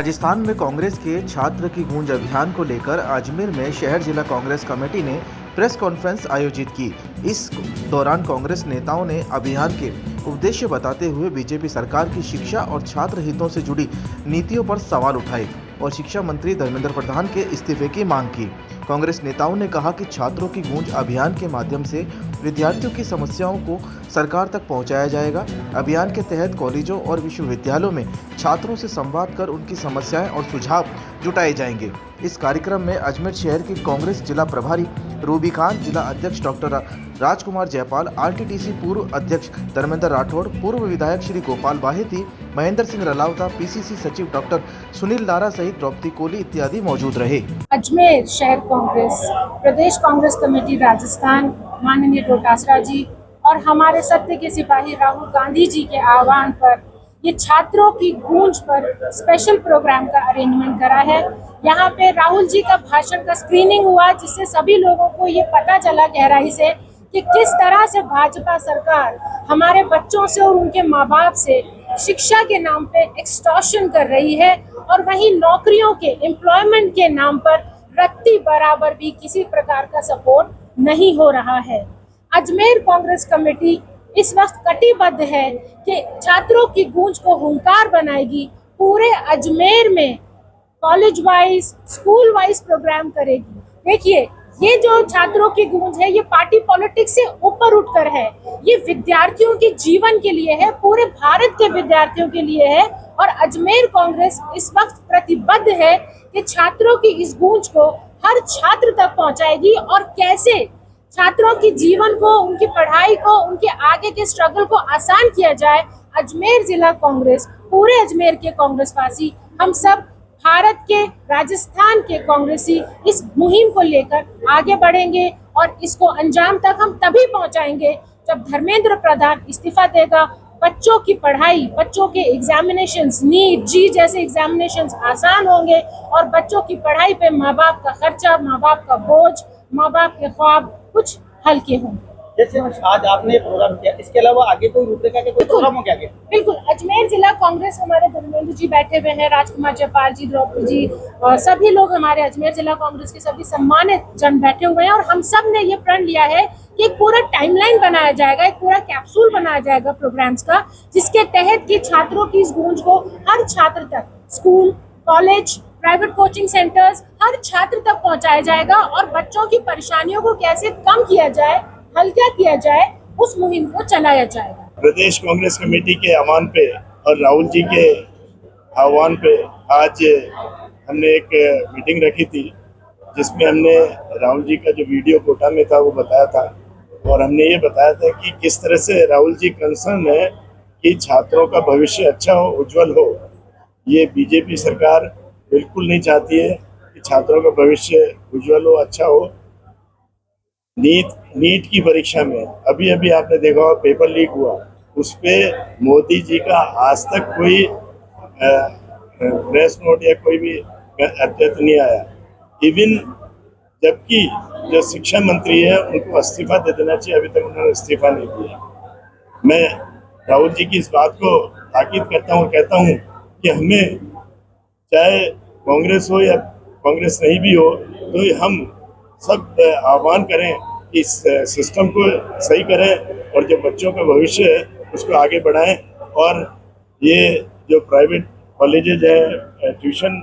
राजस्थान में कांग्रेस के छात्र की गूंज अभियान को लेकर अजमेर में शहर जिला कांग्रेस कमेटी ने प्रेस कॉन्फ्रेंस आयोजित की। इस दौरान कांग्रेस नेताओं ने अभियान के उद्देश्य बताते हुए बीजेपी सरकार की शिक्षा और छात्र हितों से जुड़ी नीतियों पर सवाल उठाए और शिक्षा मंत्री धर्मेंद्र प्रधान के इस्तीफे की मांग की। कांग्रेस नेताओं ने कहा कि छात्रों की गूंज अभियान के माध्यम से विद्यार्थियों की समस्याओं को सरकार तक पहुंचाया जाएगा। अभियान के तहत कॉलेजों और विश्वविद्यालयों में छात्रों से संवाद कर उनकी समस्याएं और सुझाव जुटाए जाएंगे। इस कार्यक्रम में अजमेर शहर की कांग्रेस जिला प्रभारी रूबी खान, जिला अध्यक्ष डॉक्टर राजकुमार जयपाल, आरटीटीसी पूर्व अध्यक्ष धर्मेंद्र राठौड़, पूर्व विधायक श्री गोपाल बाहेती, महेंद्र सिंह रलावता, पीसीसी सचिव डॉक्टर सुनील लारा सहित द्रौपदी कोहली इत्यादि मौजूद रहे। अजमेर शहर कांग्रेस, प्रदेश कांग्रेस कमेटी राजस्थान, माननीय डोटासरा जी और हमारे सत्य के सिपाही राहुल गांधी जी के आह्वान पर ये छात्रों की गूंज पर स्पेशल प्रोग्राम का अरेंजमेंट करा है। यहाँ पे राहुल जी का भाषण का स्क्रीनिंग हुआ, जिससे सभी लोगों को ये पता चला गहराई से कि किस तरह से भाजपा सरकार हमारे बच्चों से और उनके माँ बाप से शिक्षा के नाम पे एक्सटॉर्शन कर रही है और वहीं नौकरियों के एम्प्लॉयमेंट के नाम पर रत्ती बराबर भी किसी प्रकार का सपोर्ट नहीं हो रहा है। अजमेर कांग्रेस कमेटी इस वक्त कटिबद्ध है कि छात्रों की गूंज को हुंकार बनाएगी, पूरे अजमेर में college wise, school wise program करेगी। देखिए, ये जो छात्रों की गूंज है, ये पार्टी पॉलिटिक्स से ऊपर उठकर है। ये विद्यार्थियों के जीवन के लिए है, पूरे भारत के विद्यार्थियों के लिए है और अजमेर कांग्रेस इस वक्त प्रतिबद्ध है कि छात्रों की इस गूंज को हर छात्र तक पहुंचाएगी और कैसे छात्रों के जीवन को, उनकी पढ़ाई को, उनके आगे के स्ट्रगल को आसान किया जाए। अजमेर जिला कांग्रेस, पूरे अजमेर के कांग्रेसवासी, हम सब भारत के, राजस्थान के कांग्रेसी इस मुहिम को लेकर आगे बढ़ेंगे और इसको अंजाम तक हम तभी पहुंचाएंगे जब धर्मेंद्र प्रधान इस्तीफा देगा। बच्चों की पढ़ाई, बच्चों के एग्जामिनेशंस, नीट जी जैसे एग्जामिनेशंस आसान होंगे और बच्चों की पढ़ाई पे माँ बाप का खर्चा, माँ बाप का बोझ, माँ बाप के ख्वाब कुछ हल्के होंगे। जैसे आज आपने प्रोग्राम किया, इसके अलावा आगे कोई रूपरेखा के कोई प्रोग्राम हो क्या? बिल्कुल, अजमेर जिला कांग्रेस हमारे धर्मेंद्र जी बैठे हुए हैं, राजकुमार जयपाल जी, द्रौपदी जी और सभी लोग हमारे अजमेर जिला कांग्रेस के सभी सम्मानित जन बैठे हुए हैं और हम सब ने ये प्रण लिया है कि एक पूरा टाइमलाइन बनाया जाएगा, एक पूरा कैप्सूल बनाया जाएगा प्रोग्राम्स का, जिसके तहत कि छात्रों की इस गूंज को हर छात्र तक, school, college, private coaching centres, हर छात्र तक पहुंचाया जाएगा और बच्चों की परेशानियों को कैसे कम किया जाए, हल्का किया जाए, उस मुहिम को चलाया जाएगा। प्रदेश कांग्रेस कमेटी के आह्वान पे और राहुल जी के आह्वान पे आज हमने एक मीटिंग रखी थी, जिसमें हमने राहुल जी का जो वीडियो कोटा में था वो बताया था और हमने ये बताया था कि किस तरह से राहुल जी कंसर्न है कि छात्रों का भविष्य अच्छा हो, उज्जवल हो। ये बीजेपी सरकार बिल्कुल नहीं चाहती है कि छात्रों का भविष्य उज्जवल हो, अच्छा हो। नीट की परीक्षा में अभी आपने देखा होगा पेपर लीक हुआ, उस पे मोदी जी का आज तक कोई प्रेस नोट या कोई भी अत्यंत नहीं आया। इवन जबकि जो शिक्षा मंत्री है उनको इस्तीफा दे देना चाहिए, अभी तक उन्होंने इस्तीफा नहीं दिया। मैं राहुल जी की इस बात को ताकीद करता हूँ, कहता हूँ कि हमें चाहे कांग्रेस हो या कांग्रेस नहीं भी हो, तो हम सब आह्वान करें कि इस सिस्टम को सही करें और जो बच्चों का भविष्य है उसको आगे बढ़ाएं और ये जो प्राइवेट कॉलेजेज है, ट्यूशन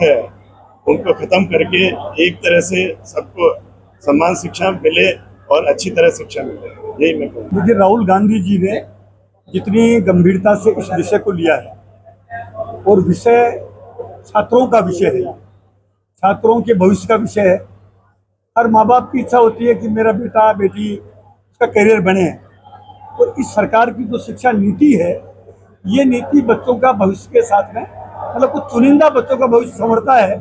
है, उनको ख़त्म करके एक तरह से सबको समान शिक्षा मिले और अच्छी तरह शिक्षा मिले, यही मैं कहूँ। देखिए, राहुल गांधी जी ने जितनी गंभीरता से इस विषय को लिया है और विषय छात्रों का विषय है, छात्रों के भविष्य का विषय है। हर माँ बाप की इच्छा होती है कि मेरा बेटा बेटी उसका करियर बने और इस सरकार की जो शिक्षा नीति है, ये नीति बच्चों का भविष्य के साथ में मतलब कुछ चुनिंदा बच्चों का भविष्य संवरता है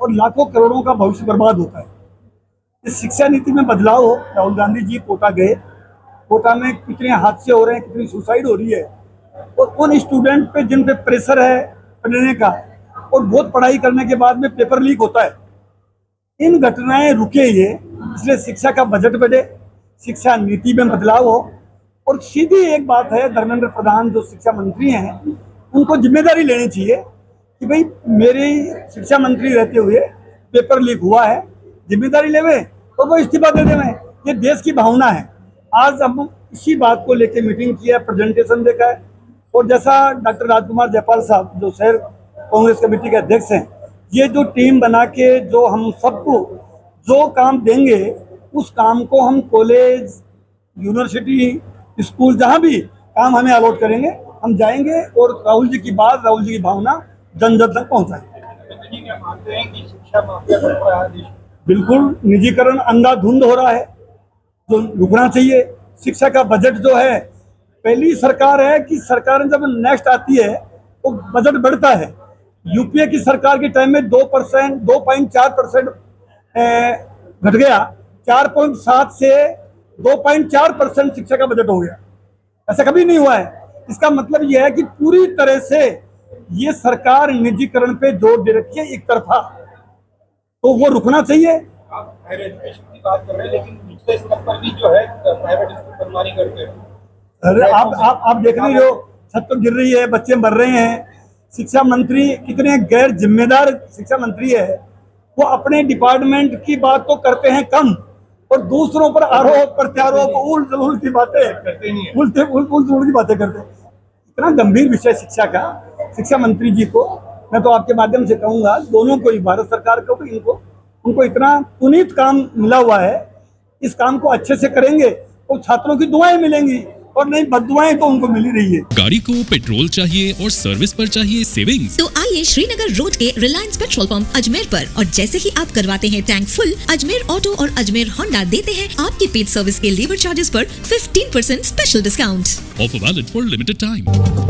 और लाखों करोड़ों का भविष्य बर्बाद होता है। इस शिक्षा नीति में बदलाव हो। राहुल गांधी जी कोटा गए, कोटा में कितने हादसे हो रहे हैं, कितनी सुसाइड हो रही है और उन स्टूडेंट पे जिन पे प्रेशर है पढ़ने का और बहुत पढ़ाई करने के बाद में पेपर लीक होता है, इन घटनाएं रुके ये, इसलिए शिक्षा का बजट बढ़े, शिक्षा नीति में बदलाव हो। और सीधी एक बात है, धर्मेंद्र प्रधान जो शिक्षा मंत्री हैं, उनको जिम्मेदारी लेनी चाहिए कि भाई मेरी शिक्षा मंत्री रहते हुए पेपर लीक हुआ है, जिम्मेदारी लेवे और वो इस्तीफा दे देवे। ये देश की भावना है। आज हम इसी बात को लेकर मीटिंग किया, प्रेजेंटेशन देखा है, और जैसा डॉक्टर राजकुमार जयपाल साहब जो शहर कांग्रेस कमेटी के अध्यक्ष हैं, ये जो टीम बना के जो हम सबको जो काम देंगे उस काम को हम कॉलेज, यूनिवर्सिटी, स्कूल, जहाँ भी काम हमें अलॉट करेंगे हम जाएंगे और राहुल जी की बात, राहुल जी की भावना जन जन तक पहुँचाएंगे। मानते हैं कि शिक्षा माफिया बढ़ रहा है देश में? बिल्कुल, निजीकरण अंधाधुंध हो रहा है, जो रुकना चाहिए। शिक्षा का बजट जो है, पहली सरकार है कि सरकार जब नेक्स्ट आती है तो बजट बढ़ता है। यूपीए की सरकार के टाइम में 2%, 2.4% घट गया, 4.7 से 2.4% शिक्षा का बजट हो गया। ऐसा कभी नहीं हुआ है। इसका मतलब यह है कि पूरी तरह से ये सरकार निजीकरण पे जोर दे रखी है एक तरफा, तो वो रुकना चाहिए। आप हायर एजुकेशन की बात कर रहे हैं, लेकिन निचले स्तर पर भी जो है प्राइवेट स्कूल बदमानी करते हैं। अरे आप देख रहे हो, छत तो गिर रही है, बच्चे मर रहे हैं। शिक्षा मंत्री कितने गैर जिम्मेदार शिक्षा मंत्री है, वो अपने डिपार्टमेंट की बात तो करते हैं कम और दूसरों पर आरोप प्रत्यारोप उल्ट की बातें करते ही नहीं, उल्ट की बातें करते हैं। इतना गंभीर विषय शिक्षा का, शिक्षा मंत्री जी को मैं तो आपके माध्यम से कहूंगा, दोनों को ही, भारत सरकार को भी, उनको इतना पुनीत काम मिला हुआ है, इस काम को अच्छे से करेंगे तो छात्रों की दुआएं मिलेंगी, और नहीं बददुआएं तो उनको मिल ही रही है। गाड़ी को पेट्रोल चाहिए और सर्विस पर चाहिए सेविंग्स, तो आइए श्रीनगर रोड के रिलायंस पेट्रोल पंप अजमेर पर, और जैसे ही आप करवाते हैं टैंक फुल, अजमेर ऑटो और अजमेर होंडा देते हैं आपकी पेड सर्विस के लेबर चार्जेस पर 15% special discount. Offer valid for limited time.